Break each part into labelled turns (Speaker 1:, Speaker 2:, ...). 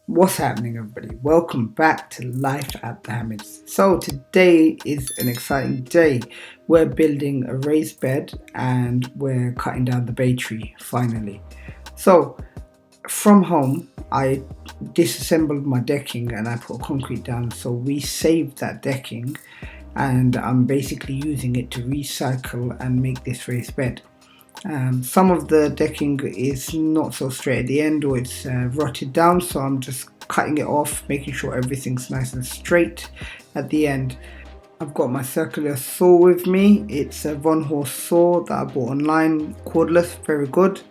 Speaker 1: What's happening, everybody? Welcome back to Life at the Hammonds. So today is an exciting day. We're building a raised bed and we're cutting down the bay tree finally. So from home, I disassembled my decking and I put concrete down. So we saved that decking and I'm basically using it to recycle and make this raised bed. Some of the decking is not so straight at the end, or it's rotted down, so I'm just cutting it off, making sure everything's nice and straight at the end. I've got my circular saw with me. It's a Von Horst saw that I bought online, cordless, very good,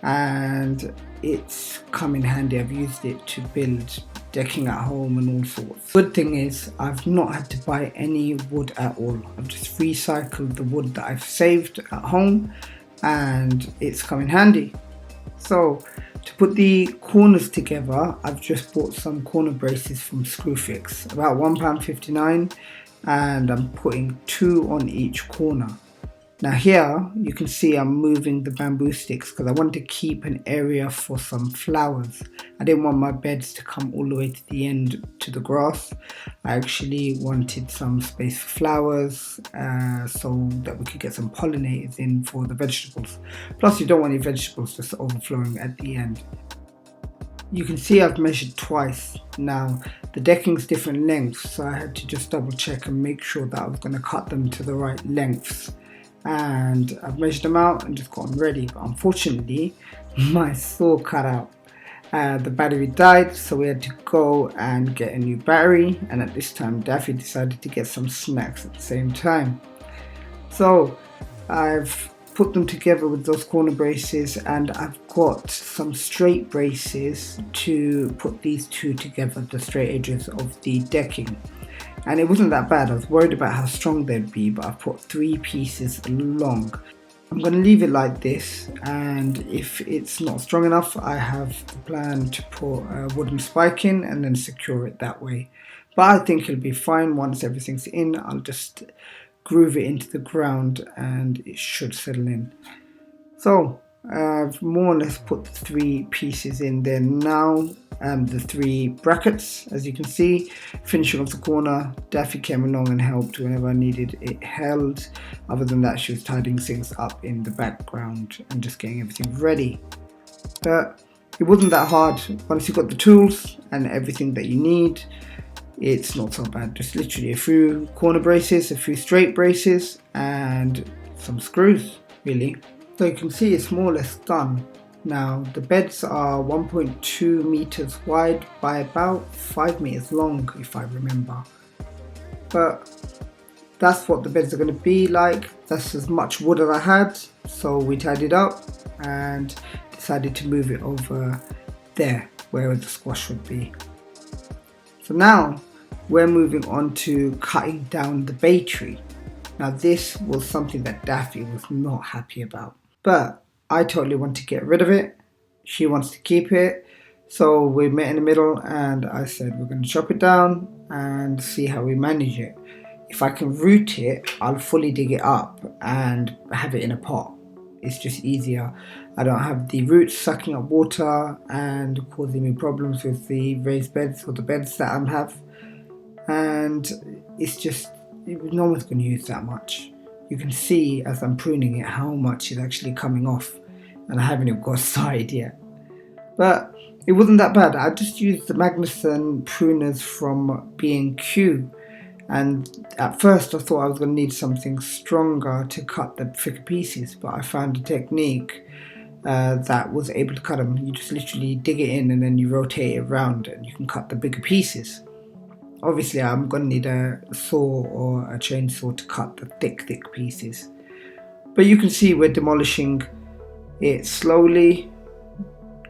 Speaker 1: and it's come in handy. I've used it to build decking at home and all sorts. Good thing is I've not had to buy any wood at all. I've just recycled the wood that I've saved at home and it's come in handy. So to put the corners together, I've just bought some corner braces from Screwfix, about £1.59, and I'm putting 2 on each corner. Now here you can see I'm moving the bamboo sticks because I want to keep an area for some flowers. I didn't want my beds to come all the way to the end to the grass. I actually wanted some space for flowers so that we could get some pollinators in for the vegetables. Plus you don't want your vegetables just overflowing at the end. You can see I've measured twice. Now the decking's different lengths, so I had to just double check and make sure that I was going to cut them to the right lengths. And I've measured them out and just got them ready, but unfortunately my saw cut out. The battery died, so we had to go and get a new battery, and at this time Daffy decided to get some snacks at the same time. So I've put them together with those corner braces, and I've got some straight braces to put these two together, the straight edges of the decking. And it wasn't that bad. I was worried about how strong they'd be, but I've put 3 pieces long. I'm going to leave it like this, and if it's not strong enough, I have the plan to put a wooden spike in and then secure it that way. But I think it'll be fine once everything's in. I'll just groove it into the ground and it should settle in. So I've more or less put the 3 pieces in there now. The 3 brackets, as you can see, finishing off the corner. Daffy came along and helped whenever I needed it held. Other than that, she was tidying things up in the background and just getting everything ready. But it wasn't that hard. Once you've got the tools and everything that you need, it's not so bad. Just literally a few corner braces, a few straight braces, and some screws, really. So you can see it's more or less done. Now the beds are 1.2 meters wide by about 5 meters long, if I remember. But that's what the beds are going to be like. That's as much wood as I had, so we tidied up and decided to move it over there where the squash would be. So now we're moving on to cutting down the bay tree. Now this was something that Daffy was not happy about, but I totally want to get rid of it. She wants to keep it. So we met in the middle and I said we're going to chop it down and see how we manage it. If I can root it, I'll fully dig it up and have it in a pot. It's just easier. I don't have the roots sucking up water and causing me problems with the raised beds or the beds that I have. And it's just, no one's going to use that much. You can see as I'm pruning it how much is actually coming off, and I haven't even got started yet. But it wasn't that bad. I just used the Magnuson pruners from B&Q, and at first I thought I was going to need something stronger to cut the thicker pieces, but I found a technique that was able to cut them. You just literally dig it in and then you rotate it around and you can cut the bigger pieces. Obviously I'm going to need a saw or a chainsaw to cut the thick pieces. But you can see we're demolishing it slowly,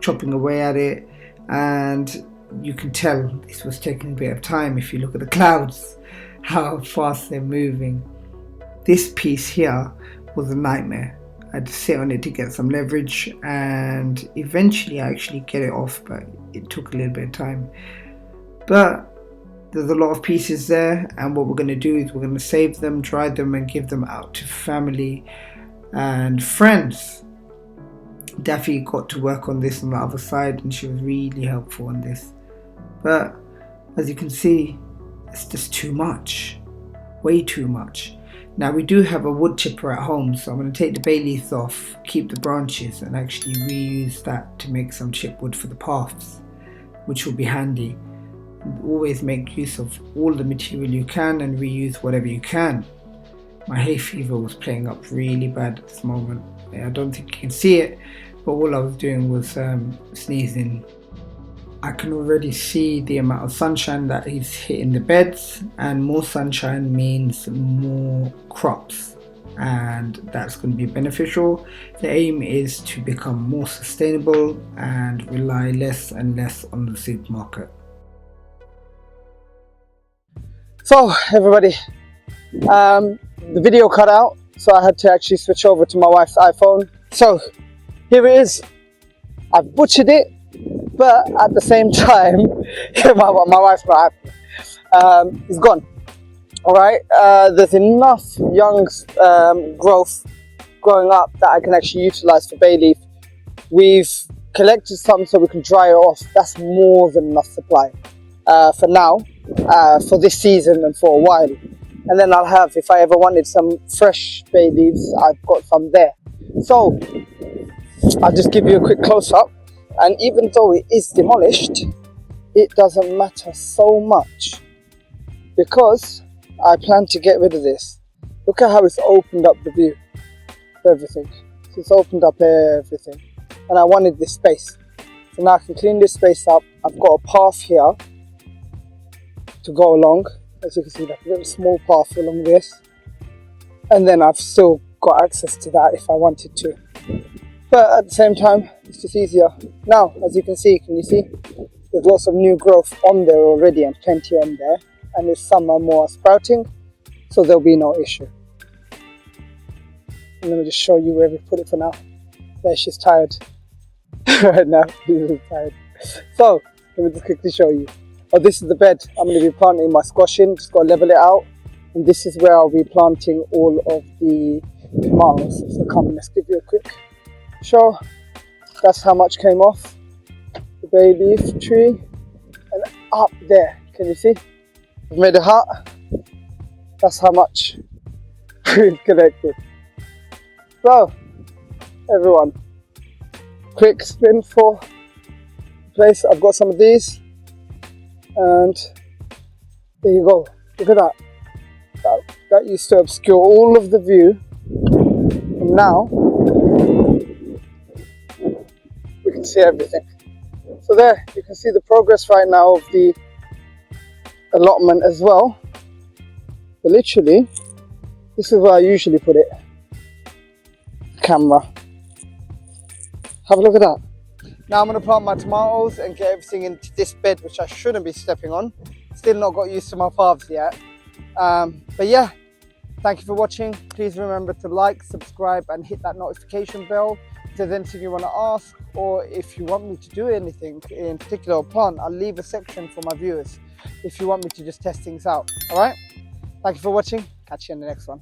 Speaker 1: chopping away at it, and you can tell this was taking a bit of time. If you look at the clouds, how fast they're moving. This piece here was a nightmare. I had to sit on it to get some leverage, and eventually I actually get it off, but it took a little bit of time. But there's a lot of pieces there, and what we're going to do is we're going to save them, dry them, and give them out to family and friends. Daffy got to work on this on the other side, and she was really helpful on this. but as you can see, it's just too much, way too much. Now we do have a wood chipper at home, so I'm going to take the bay leaves off, keep the branches, and actually reuse that to make some chipwood for the paths, which will be handy. Always make use of all the material you can and reuse whatever you can. My hay fever was playing up really bad at this moment. I don't think you can see it, but all I was doing was sneezing. I can already see the amount of sunshine that is hitting the beds, and more sunshine means more crops, and that's going to be beneficial. The aim is to become more sustainable and rely less and less on the supermarket.
Speaker 2: So everybody, the video cut out, so I had to actually switch over to my wife's iPhone. So here it is. I've butchered it, but at the same time, my wife's not happy. It's gone. All right, there's enough young growth growing up that I can actually utilize for bay leaf. We've collected some so we can dry it off. That's more than enough supply for now, for this season and for a while. And then I'll have, if I ever wanted some fresh bay leaves, I've got some there. So I'll just give you a quick close-up. And even though it is demolished, it doesn't matter so much because I plan to get rid of this. Look at how it's opened up the view for everything. So it's opened up everything. And I wanted this space. So now I can clean this space up. I've got a path here to go along. As you can see, like a little small path along this. And then I've still got access to that if I wanted to. But at the same time, it's just easier. Now, as you can see, there's lots of new growth on there already and plenty on there. And there's some are more sprouting, so there'll be no issue. And let me just show you where we put it for now. There, she's tired. Right now, she's tired. So, let me just quickly show you. Oh, this is the bed I'm going to be planting my squash in. Just got to level it out. And this is where I'll be planting all of the tomatoes. So come, let's give you a quick show. That's how much came off the bay leaf tree. And up there, can you see? I've made a hut. That's how much we've collected. So, everyone, quick spin for the place. I've got some of these. And there you go. Look at that. That used to obscure all of the view. And now we can see everything. So there, you can see the progress right now of the allotment as well. But literally, this is where I usually put it. Camera. Have a look at that. Now I'm going to plant my tomatoes and get everything into this bed, which I shouldn't be stepping on. Still not got used to my paths yet. But yeah, thank you for watching. Please remember to like, subscribe and hit that notification bell. If there's anything you want to ask, or if you want me to do anything in particular plant, I'll leave a section for my viewers if you want me to just test things out. All right, thank you for watching. Catch you in the next one.